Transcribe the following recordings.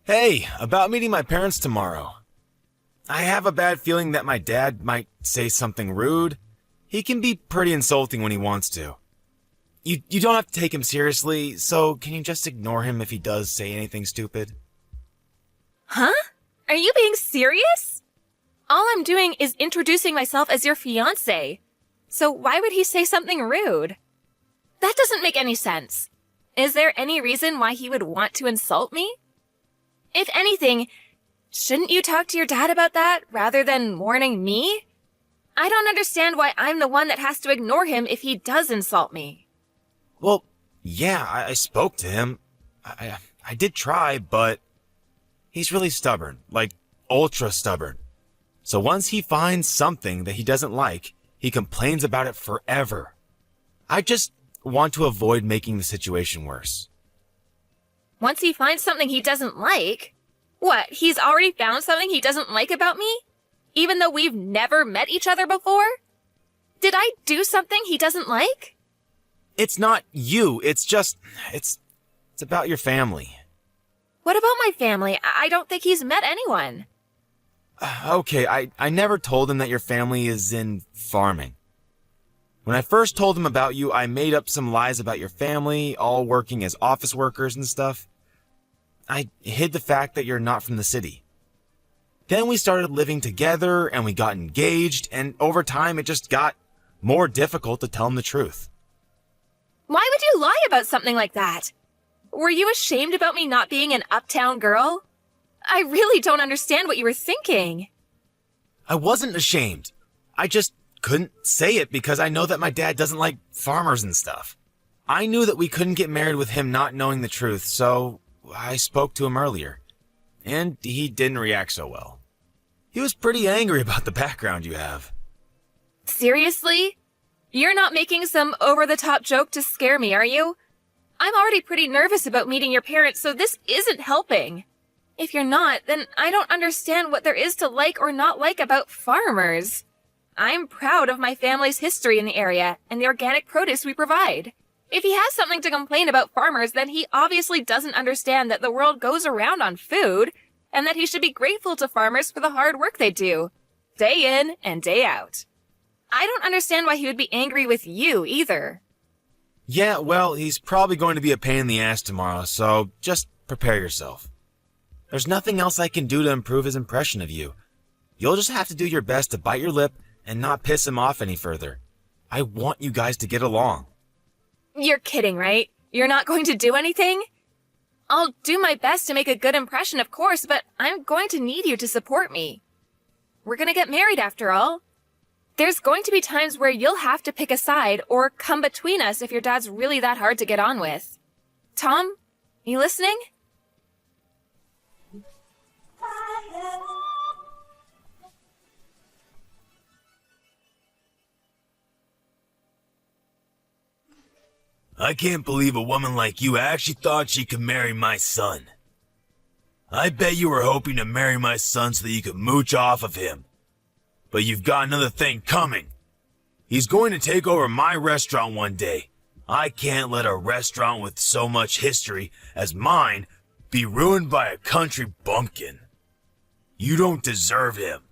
Hey, about meeting my parents tomorrow. I have a bad feeling that my dad might say something rude. He can be pretty insulting when he wants to. You don't have to take him seriously, so can you just ignore him if he does say anything stupid? Huh? Are you being serious? All I'm doing is introducing myself as your fiancé. So why would he say something rude? That doesn't make any sense. Is there any reason why he would want to insult me? If anything, shouldn't you talk to your dad about that rather than warning me? I don't understand why I'm the one that has to ignore him if he does insult me. Well, yeah, I spoke to him. I did try, but he's really stubborn, like ultra stubborn. So once he finds something that he doesn't like, he complains about it forever. I just want to avoid making the situation worse. Once he finds something he doesn't like? What, he's already found something he doesn't like about me? Even though we've never met each other before? Did I do something he doesn't like? It's not you, it's about your family. What about my family? I don't think he's met anyone. Okay, I never told him that your family is in farming. When I first told him about you, I made up some lies about your family, all working as office workers and stuff. I hid the fact that you're not from the city. Then we started living together and we got engaged, and over time it just got more difficult to tell him the truth. Why would you lie about something like that? Were you ashamed about me not being an uptown girl? I really don't understand what you were thinking. I wasn't ashamed. I just couldn't say it because I know that my dad doesn't like farmers and stuff. I knew that we couldn't get married with him not knowing the truth, so I spoke to him earlier. And he didn't react so well. He was pretty angry about the background you have. Seriously? You're not making some over-the-top joke to scare me, are you? I'm already pretty nervous about meeting your parents, so this isn't helping. If you're not, then I don't understand what there is to like or not like about farmers. I'm proud of my family's history in the area and the organic produce we provide. If he has something to complain about farmers, then he obviously doesn't understand that the world goes around on food and that he should be grateful to farmers for the hard work they do, day in and day out. I don't understand why he would be angry with you either. Yeah, well, he's probably going to be a pain in the ass tomorrow, so just prepare yourself. There's nothing else I can do to improve his impression of you. You'll just have to do your best to bite your lip and not piss him off any further. I want you guys to get along. You're kidding, right? You're not going to do anything? I'll do my best to make a good impression, of course, but I'm going to need you to support me. We're going to get married after all. There's going to be times where you'll have to pick a side or come between us if your dad's really that hard to get on with. Tom, you listening? I can't believe a woman like you actually thought she could marry my son. I bet you were hoping to marry my son so that you could mooch off of him. But you've got another thing coming. He's going to take over my restaurant one day. I can't let a restaurant with so much history as mine be ruined by a country bumpkin. You don't deserve him.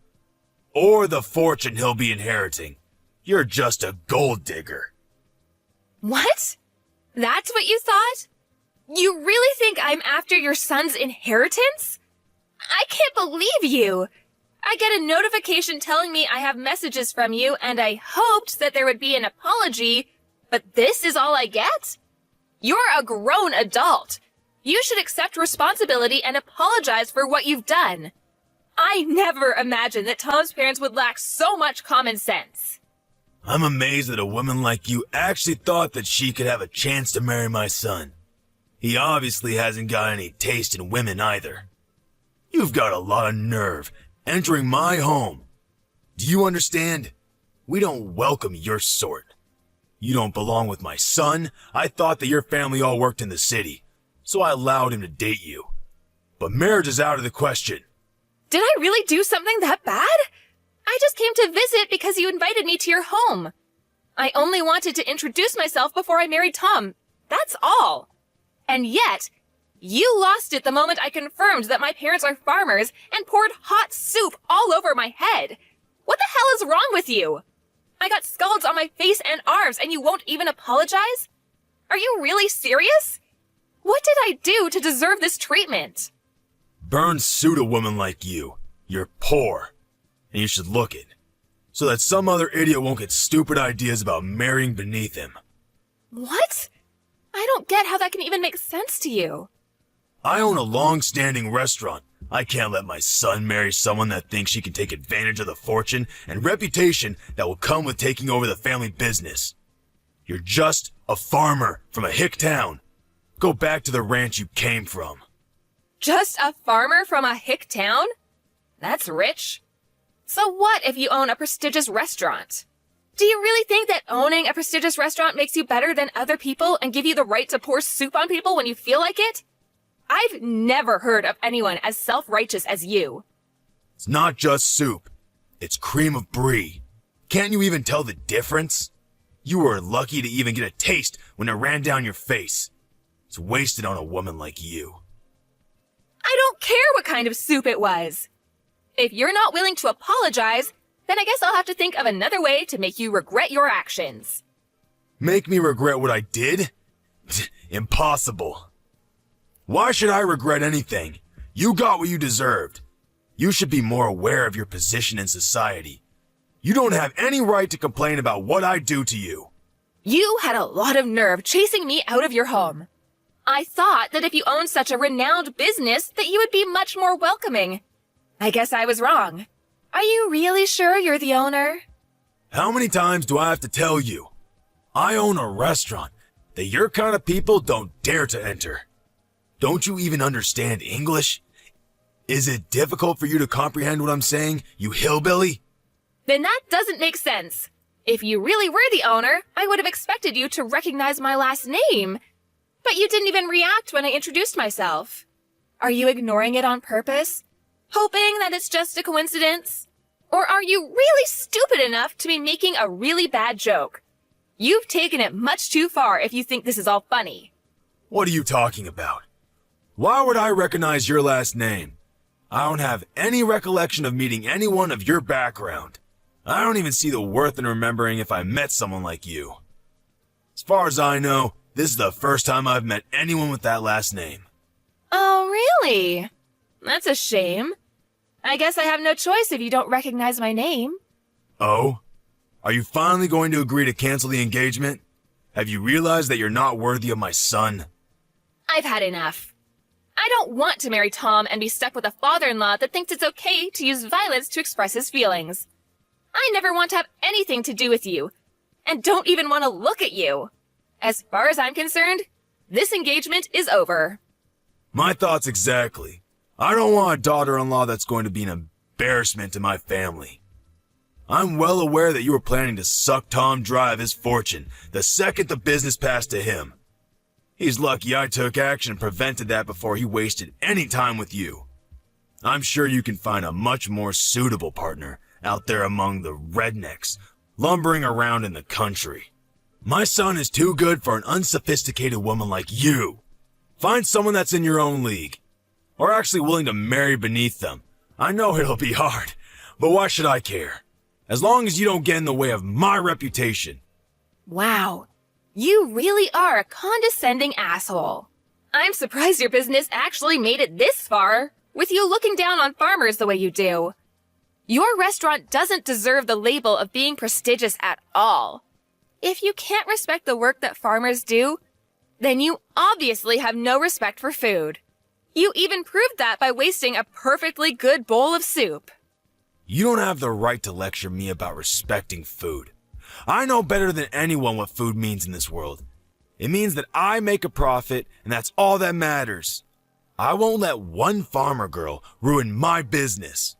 Or the fortune he'll be inheriting. You're just a gold digger. What? That's what you thought? You really think I'm after your son's inheritance? I can't believe you. I get a notification telling me I have messages from you, and I hoped that there would be an apology, but this is all I get? You're a grown adult. You should accept responsibility and apologize for what you've done. I never imagined that Tom's parents would lack so much common sense. I'm amazed that a woman like you actually thought that she could have a chance to marry my son. He obviously hasn't got any taste in women either. You've got a lot of nerve entering my home. Do you understand? We don't welcome your sort. You don't belong with my son. I thought that your family all worked in the city, so I allowed him to date you. But marriage is out of the question. Did I really do something that bad? I just came to visit because you invited me to your home. I only wanted to introduce myself before I married Tom. That's all. And yet, You lost it the moment I confirmed that my parents are farmers and poured hot soup all over my head. What the hell is wrong with you? I got scalds on my face and arms and you won't even apologize? Are you really serious? What did I do to deserve this treatment? Burns suit a woman like you. You're poor. And you should look it. So that some other idiot won't get stupid ideas about marrying beneath him. What? I don't get how that can even make sense to you. I own a long-standing restaurant. I can't let my son marry someone that thinks she can take advantage of the fortune and reputation that will come with taking over the family business. You're just a farmer from a hick town. Go back to the ranch you came from. Just a farmer from a hick town? That's rich. So what if you own a prestigious restaurant? Do you really think that owning a prestigious restaurant makes you better than other people and give you the right to pour soup on people when you feel like it? I've never heard of anyone as self-righteous as you. It's not just soup. It's cream of brie. Can't you even tell the difference? You were lucky to even get a taste when it ran down your face. It's wasted on a woman like you. I don't care what kind of soup it was. If you're not willing to apologize, then I guess I'll have to think of another way to make you regret your actions. Make me regret what I did? Impossible. Why should I regret anything? You got what you deserved. You should be more aware of your position in society. You don't have any right to complain about what I do to you. You had a lot of nerve chasing me out of your home. I thought that if you owned such a renowned business that you would be much more welcoming. I guess I was wrong. Are you really sure you're the owner? How many times do I have to tell you? I own a restaurant that your kind of people don't dare to enter. Don't you even understand English? Is it difficult for you to comprehend what I'm saying, you hillbilly? Then that doesn't make sense. If you really were the owner, I would have expected you to recognize my last name. But you didn't even react when I introduced myself. Are you ignoring it on purpose? Hoping that it's just a coincidence? Or are you really stupid enough to be making a really bad joke? You've taken it much too far if you think this is all funny. What are you talking about? Why would I recognize your last name? I don't have any recollection of meeting anyone of your background. I don't even see the worth in remembering if I met someone like you. As far as I know, this is the first time I've met anyone with that last name. Oh, really? That's a shame. I guess I have no choice if you don't recognize my name. Oh? Are you finally going to agree to cancel the engagement? Have you realized that you're not worthy of my son? I've had enough. I don't want to marry Tom and be stuck with a father-in-law that thinks it's okay to use violence to express his feelings. I never want to have anything to do with you, and don't even want to look at you. As far as I'm concerned, this engagement is over. My thoughts exactly. I don't want a daughter-in-law that's going to be an embarrassment to my family. I'm well aware that you were planning to suck Tom dry of his fortune the second the business passed to him. He's lucky I took action and prevented that before he wasted any time with you. I'm sure you can find a much more suitable partner out there among the rednecks lumbering around in the country. My son is too good for an unsophisticated woman like you. Find someone that's in your own league, or actually willing to marry beneath them. I know it'll be hard, but why should I care? As long as you don't get in the way of my reputation. Wow, you really are a condescending asshole. I'm surprised your business actually made it this far, with you looking down on farmers the way you do. Your restaurant doesn't deserve the label of being prestigious at all. If you can't respect the work that farmers do, then you obviously have no respect for food. You even proved that by wasting a perfectly good bowl of soup. You don't have the right to lecture me about respecting food. I know better than anyone what food means in this world. It means that I make a profit, and that's all that matters. I won't let one farmer girl ruin my business.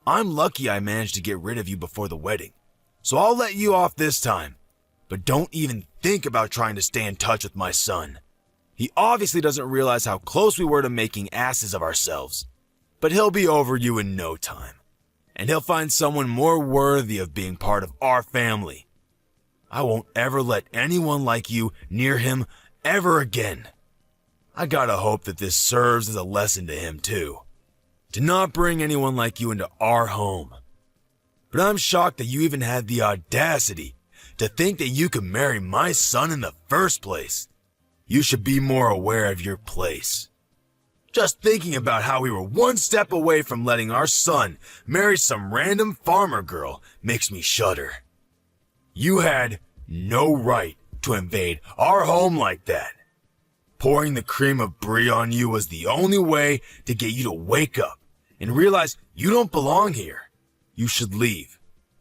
I'm lucky I managed to get rid of you before the wedding, so I'll let you off this time. But don't even think about trying to stay in touch with my son. He obviously doesn't realize how close we were to making asses of ourselves. But he'll be over you in no time, and he'll find someone more worthy of being part of our family. I won't ever let anyone like you near him ever again. I gotta hope that this serves as a lesson to him too. To not bring anyone like you into our home. But I'm shocked that you even had the audacity to think that you could marry my son in the first place. You should be more aware of your place. Just thinking about how we were one step away from letting our son marry some random farmer girl makes me shudder. You had no right to invade our home like that. Pouring the cream of brie on you was the only way to get you to wake up and realize you don't belong here. You should leave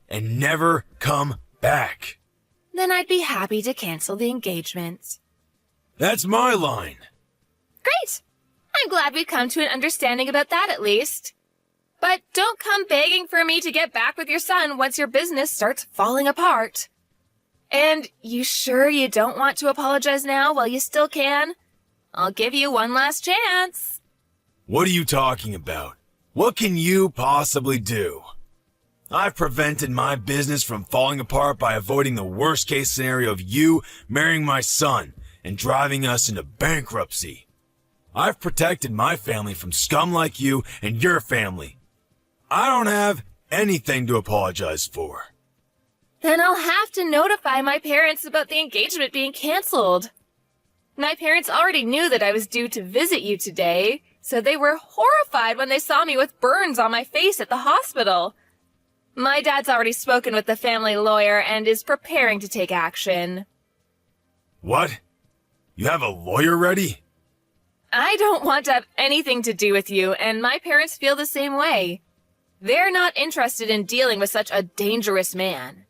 and never come back. Then I'd be happy to cancel the engagement. That's my line. Great! I'm glad we've come to an understanding about that at least. But don't come begging for me to get back with your son once your business starts falling apart. And you sure you don't want to apologize now while you still can? I'll give you one last chance. What are you talking about? What can you possibly do? I've prevented my business from falling apart by avoiding the worst case scenario of you marrying my son and driving us into bankruptcy. I've protected my family from scum like you and your family. I don't have anything to apologize for. Then I'll have to notify my parents about the engagement being canceled. My parents already knew that I was due to visit you today, so they were horrified when they saw me with burns on my face at the hospital. My dad's already spoken with the family lawyer and is preparing to take action. What? You have a lawyer ready? I don't want to have anything to do with you, and my parents feel the same way. They're not interested in dealing with such a dangerous man.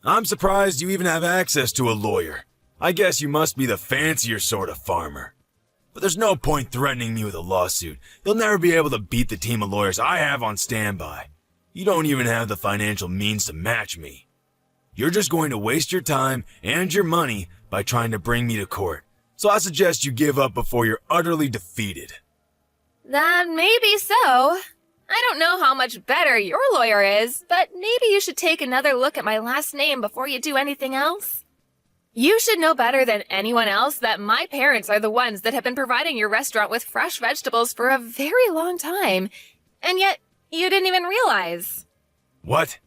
I'm surprised you even have access to a lawyer. I guess you must be the fancier sort of farmer. But there's no point threatening me with a lawsuit. You'll never be able to beat the team of lawyers I have on standby. You don't even have the financial means to match me. You're just going to waste your time and your money by trying to bring me to court. So I suggest you give up before you're utterly defeated. That may be so. I don't know how much better your lawyer is, but maybe you should take another look at my last name before you do anything else. You should know better than anyone else that my parents are the ones that have been providing your restaurant with fresh vegetables for a very long time, and yet you didn't even realize. What?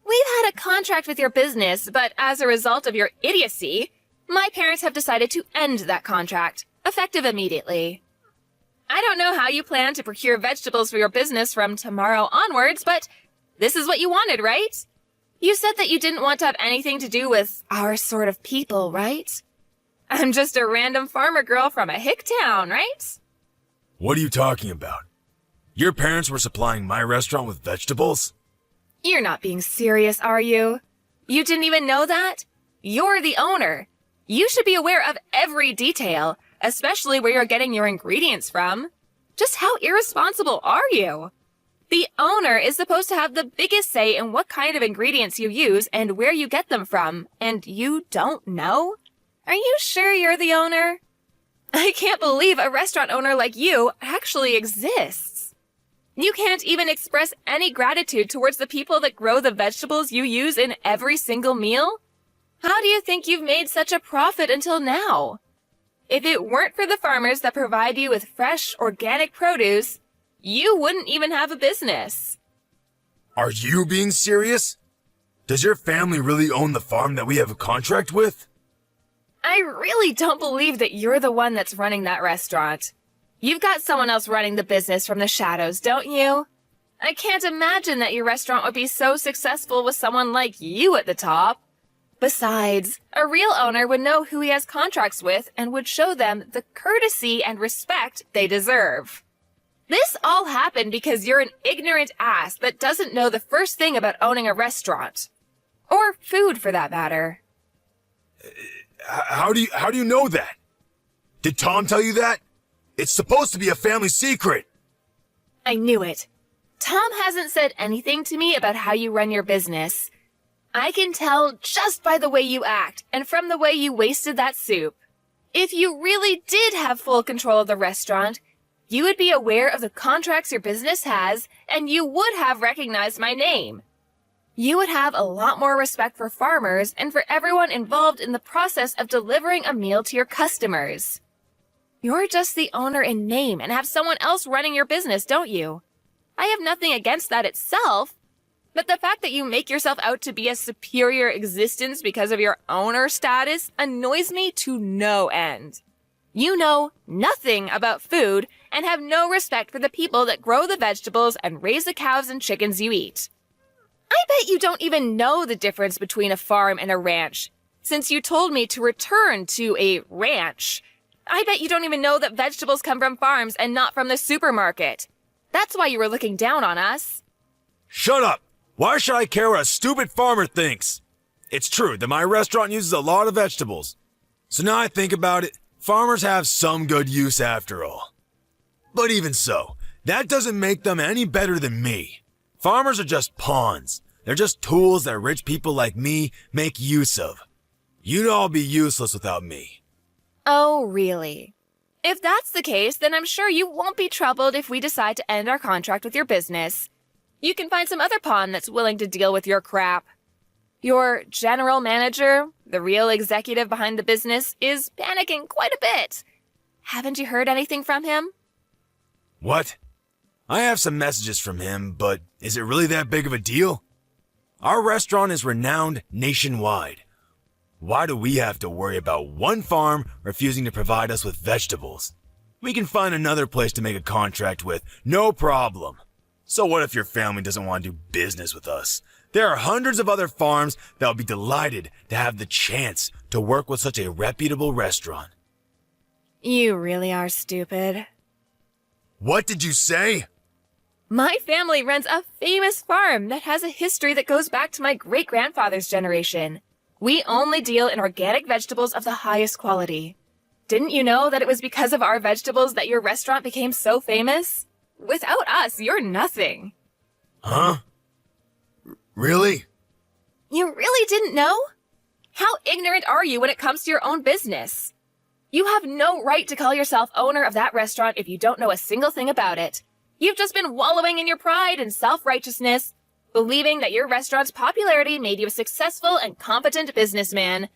We've had a contract with your business, but as a result of your idiocy, my parents have decided to end that contract, effective immediately. I don't know how you plan to procure vegetables for your business from tomorrow onwards, but this is what you wanted, right? You said that you didn't want to have anything to do with our sort of people, right? I'm just a random farmer girl from a hick town, right? What are you talking about? Your parents were supplying my restaurant with vegetables? You're not being serious, are you? You didn't even know that? You're the owner. You should be aware of every detail, especially where you're getting your ingredients from. Just how irresponsible are you? The owner is supposed to have the biggest say in what kind of ingredients you use and where you get them from, and you don't know? Are you sure you're the owner? I can't believe a restaurant owner like you actually exists. You can't even express any gratitude towards the people that grow the vegetables you use in every single meal? How do you think you've made such a profit until now? If it weren't for the farmers that provide you with fresh, organic produce, you wouldn't even have a business. Are you being serious? Does your family really own the farm that we have a contract with? I really don't believe that you're the one that's running that restaurant. You've got someone else running the business from the shadows, don't you? I can't imagine that your restaurant would be so successful with someone like you at the top. Besides, a real owner would know who he has contracts with and would show them the courtesy and respect they deserve. This all happened because you're an ignorant ass that doesn't know the first thing about owning a restaurant. Or food, for that matter. How do you know that? Did Tom tell you that? It's supposed to be a family secret. I knew it. Tom hasn't said anything to me about how you run your business. I can tell just by the way you act and from the way you wasted that soup. If you really did have full control of the restaurant, you would be aware of the contracts your business has, and you would have recognized my name. You would have a lot more respect for farmers and for everyone involved in the process of delivering a meal to your customers. You're just the owner in name and have someone else running your business, don't you? I have nothing against that itself, but the fact that you make yourself out to be a superior existence because of your owner status annoys me to no end. You know nothing about food and have no respect for the people that grow the vegetables and raise the cows and chickens you eat. I bet you don't even know the difference between a farm and a ranch, since you told me to return to a ranch. I bet you don't even know that vegetables come from farms and not from the supermarket. That's why you were looking down on us. Shut up! Why should I care what a stupid farmer thinks? It's true that my restaurant uses a lot of vegetables. So now I think about it, farmers have some good use after all. But even so, that doesn't make them any better than me. Farmers are just pawns. They're just tools that rich people like me make use of. You'd all be useless without me. Oh, really? If that's the case, then I'm sure you won't be troubled if we decide to end our contract with your business. You can find some other pawn that's willing to deal with your crap. Your general manager, the real executive behind the business, is panicking quite a bit. Haven't you heard anything from him? What? I have some messages from him, but is it really that big of a deal? Our restaurant is renowned nationwide. Why do we have to worry about one farm refusing to provide us with vegetables? We can find another place to make a contract with, no problem. So what if your family doesn't want to do business with us? There are hundreds of other farms that will be delighted to have the chance to work with such a reputable restaurant. You really are stupid. What did you say? My family runs a famous farm that has a history that goes back to my great-grandfather's generation. We only deal in organic vegetables of the highest quality. Didn't you know that it was because of our vegetables that your restaurant became so famous? Without us, you're nothing. Huh? Really? You really didn't know? How ignorant are you when it comes to your own business? You have no right to call yourself owner of that restaurant if you don't know a single thing about it. You've just been wallowing in your pride and self-righteousness, believing that your restaurant's popularity made you a successful and competent businessman.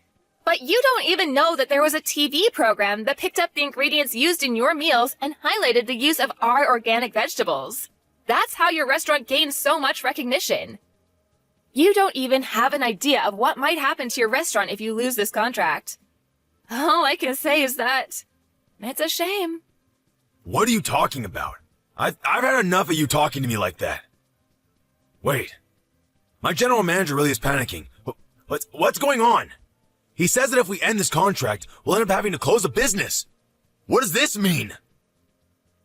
But you don't even know that there was a TV program that picked up the ingredients used in your meals and highlighted the use of our organic vegetables. That's how your restaurant gained so much recognition. You don't even have an idea of what might happen to your restaurant if you lose this contract. All I can say is that it's a shame. What are you talking about? I've had enough of you talking to me like that. Wait. My general manager really is panicking. What's going on? He says that if we end this contract, we'll end up having to close the business. What does this mean?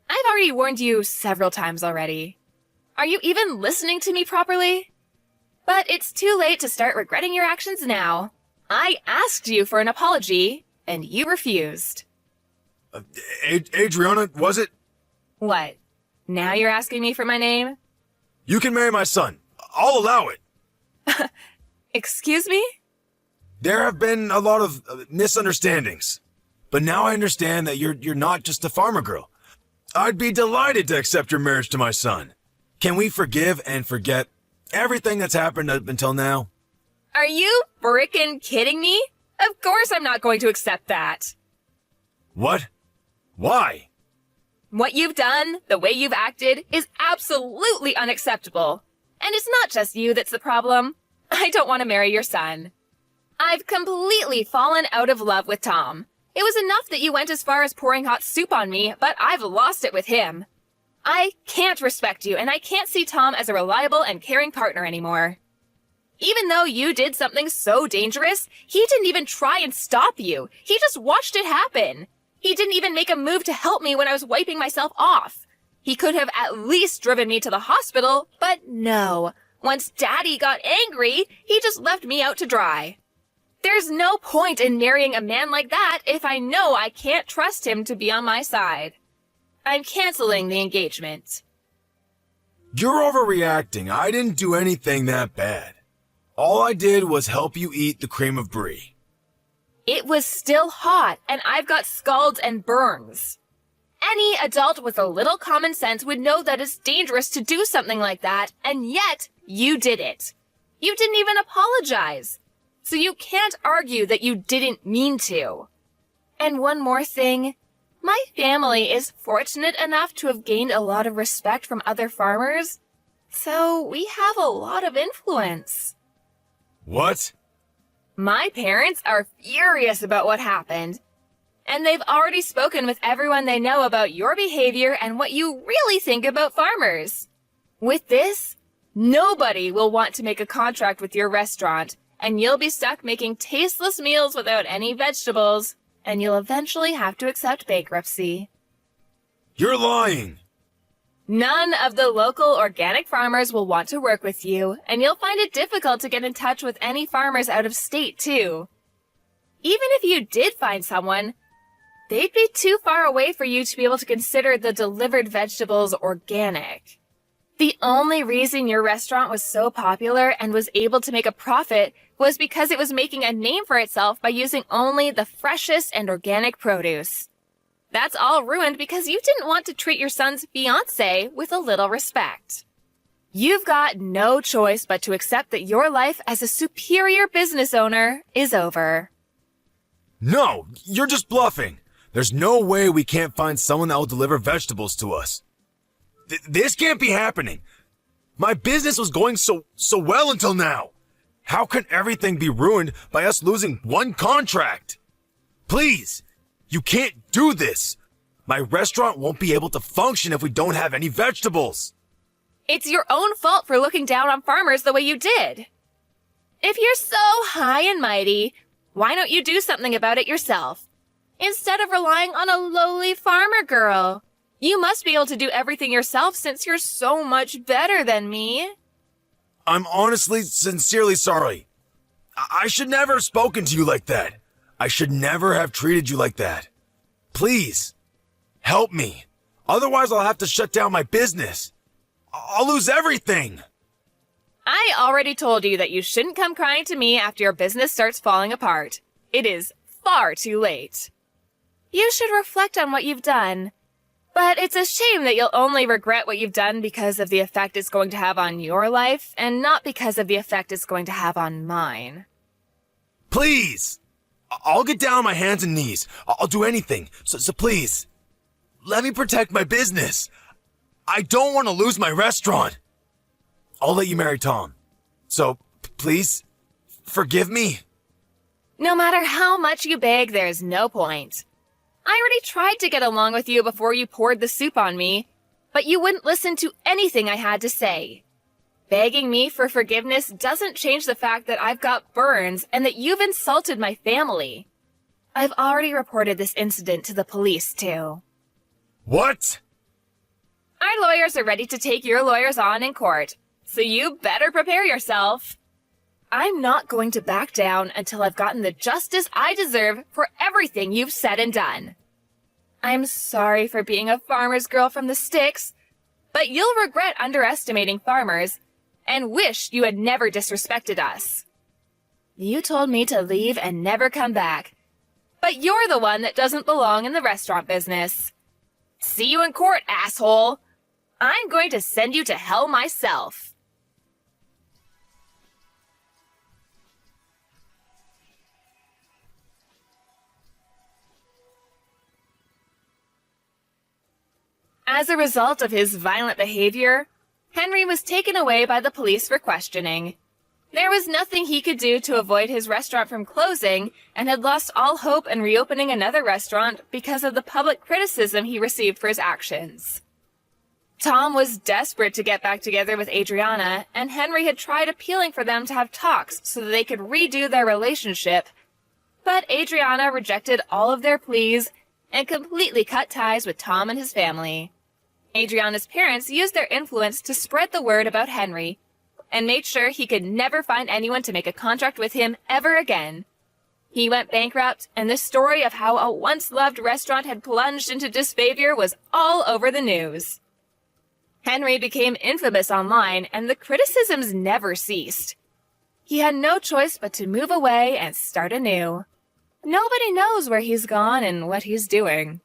I've already warned you several times already. Are you even listening to me properly? But it's too late to start regretting your actions now. I asked you for an apology, and you refused. Adriana, was it? What? Now you're asking me for my name? You can marry my son. I'll allow it. Excuse me? There have been a lot of misunderstandings. But now I understand that you're not just a farmer girl. I'd be delighted to accept your marriage to my son. Can we forgive and forget everything that's happened up until now? Are you frickin' kidding me? Of course I'm not going to accept that. What? Why? What you've done, the way you've acted, is absolutely unacceptable. And it's not just you that's the problem. I don't want to marry your son. I've completely fallen out of love with Tom. It was enough that you went as far as pouring hot soup on me, but I've lost it with him. I can't respect you, and I can't see Tom as a reliable and caring partner anymore. Even though you did something so dangerous, he didn't even try and stop you. He just watched it happen. He didn't even make a move to help me when I was wiping myself off. He could have at least driven me to the hospital, but no. Once Daddy got angry, he just left me out to dry. There's no point in marrying a man like that if I know I can't trust him to be on my side. I'm canceling the engagement. You're overreacting. I didn't do anything that bad. All I did was help you eat the cream of brie. It was still hot, and I've got scalds and burns. Any adult with a little common sense would know that it's dangerous to do something like that, and yet you did it. You didn't even apologize. So you can't argue that you didn't mean to. And one more thing. My family is fortunate enough to have gained a lot of respect from other farmers, so we have a lot of influence. What? My parents are furious about what happened, and they've already spoken with everyone they know about your behavior and what you really think about farmers. With this, nobody will want to make a contract with your restaurant, and you'll be stuck making tasteless meals without any vegetables, and you'll eventually have to accept bankruptcy. You're lying! None of the local organic farmers will want to work with you, and you'll find it difficult to get in touch with any farmers out of state, too. Even if you did find someone, they'd be too far away for you to be able to consider the delivered vegetables organic. The only reason your restaurant was so popular and was able to make a profit was because it was making a name for itself by using only the freshest and organic produce. That's all ruined because you didn't want to treat your son's fiancé with a little respect. You've got no choice but to accept that your life as a superior business owner is over. No, you're just bluffing. There's no way we can't find someone that will deliver vegetables to us. This can't be happening. My business was going so well until now. How can everything be ruined by us losing one contract? Please, you can't do this. My restaurant won't be able to function if we don't have any vegetables. It's your own fault for looking down on farmers the way you did. If you're so high and mighty, why don't you do something about it yourself? Instead of relying on a lowly farmer girl. You must be able to do everything yourself since you're so much better than me. I'm honestly, sincerely sorry. I should never have spoken to you like that. I should never have treated you like that. Please, help me. Otherwise, I'll have to shut down my business. I'll lose everything. I already told you that you shouldn't come crying to me after your business starts falling apart. It is far too late. You should reflect on what you've done. But it's a shame that you'll only regret what you've done because of the effect it's going to have on your life, and not because of the effect it's going to have on mine. Please! I'll get down on my hands and knees. I'll do anything. So please, let me protect my business. I don't want to lose my restaurant. I'll let you marry Tom. So, please, forgive me. No matter how much you beg, there's no point. I already tried to get along with you before you poured the soup on me, but you wouldn't listen to anything I had to say. Begging me for forgiveness doesn't change the fact that I've got burns and that you've insulted my family. I've already reported this incident to the police, too. What? Our lawyers are ready to take your lawyers on in court, so you better prepare yourself. I'm not going to back down until I've gotten the justice I deserve for everything you've said and done. I'm sorry for being a farmer's girl from the sticks, but you'll regret underestimating farmers and wish you had never disrespected us. You told me to leave and never come back, but you're the one that doesn't belong in the restaurant business. See you in court, asshole. I'm going to send you to hell myself. As a result of his violent behavior, Henry was taken away by the police for questioning. There was nothing he could do to avoid his restaurant from closing and had lost all hope in reopening another restaurant because of the public criticism he received for his actions. Tom was desperate to get back together with Adriana, and Henry had tried appealing for them to have talks so that they could redo their relationship. But Adriana rejected all of their pleas and completely cut ties with Tom and his family. Adriana's parents used their influence to spread the word about Henry and made sure he could never find anyone to make a contract with him ever again. He went bankrupt, and the story of how a once-loved restaurant had plunged into disfavor was all over the news. Henry became infamous online, and the criticisms never ceased. He had no choice but to move away and start anew. Nobody knows where he's gone and what he's doing.